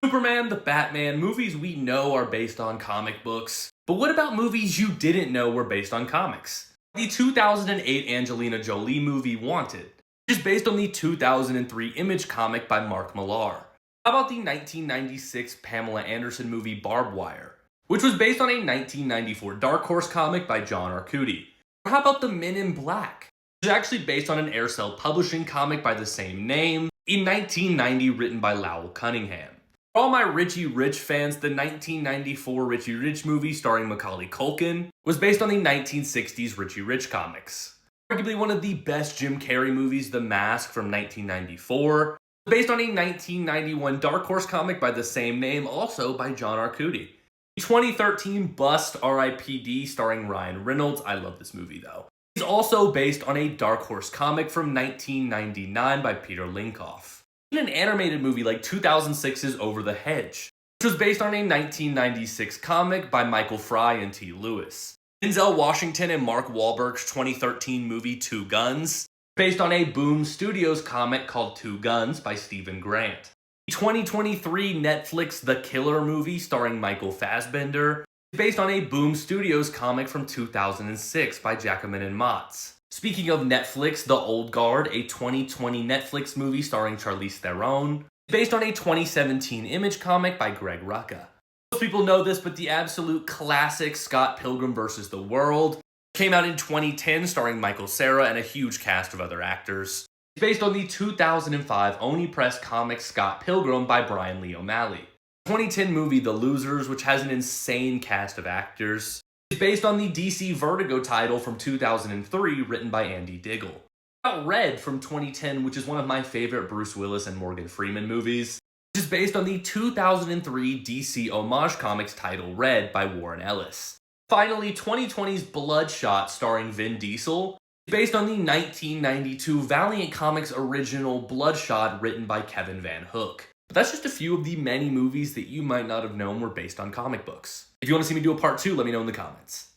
Superman, the Batman, movies we know are based on comic books. But what about movies you didn't know were based on comics? The 2008 Angelina Jolie movie Wanted, which is based on the 2003 Image comic by Mark Millar. How about the 1996 Pamela Anderson movie Barbed Wire, which was based on a 1994 Dark Horse comic by John Arcudi? Or how about the Men in Black, which is actually based on an Aircell Publishing comic by the same name in 1990 written by Lowell Cunningham? For all my Richie Rich fans, the 1994 Richie Rich movie starring Macaulay Culkin was based on the 1960s Richie Rich comics. Arguably one of the best Jim Carrey movies, The Mask from 1994, based on a 1991 Dark Horse comic by the same name, also by John Arcudi. The 2013 Bust R.I.P.D. starring Ryan Reynolds, I love this movie though, is also based on a Dark Horse comic from 1999 by Peter Linkoff. An animated movie like 2006's Over the Hedge, which was based on a 1996 comic by Michael Fry and T. Lewis. Denzel Washington and Mark Wahlberg's 2013 movie Two Guns, based on a Boom Studios comic called Two Guns by Stephen Grant. The 2023 Netflix The Killer movie starring Michael Fassbender is based on a Boom Studios comic from 2006 by Jacobin and Motz. Speaking of Netflix, The Old Guard, a 2020 Netflix movie starring Charlize Theron, is based on a 2017 Image comic by Greg Rucka. Most people know this, but the absolute classic Scott Pilgrim vs. the World came out in 2010 starring Michael Cera and a huge cast of other actors. It's based on the 2005 Oni Press comic Scott Pilgrim by Brian Lee O'Malley. The 2010 movie The Losers, which has an insane cast of actors, is based on the DC Vertigo title from 2003 written by Andy Diggle. About Red from 2010, which is one of my favorite Bruce Willis and Morgan Freeman movies, which is based on the 2003 DC homage comics title Red by Warren Ellis. Finally, 2020's Bloodshot starring Vin Diesel is based on the 1992 Valiant Comics original Bloodshot written by Kevin Van Hook. But that's just a few of the many movies that you might not have known were based on comic books. If you want to see me do a part 2, let me know in the comments.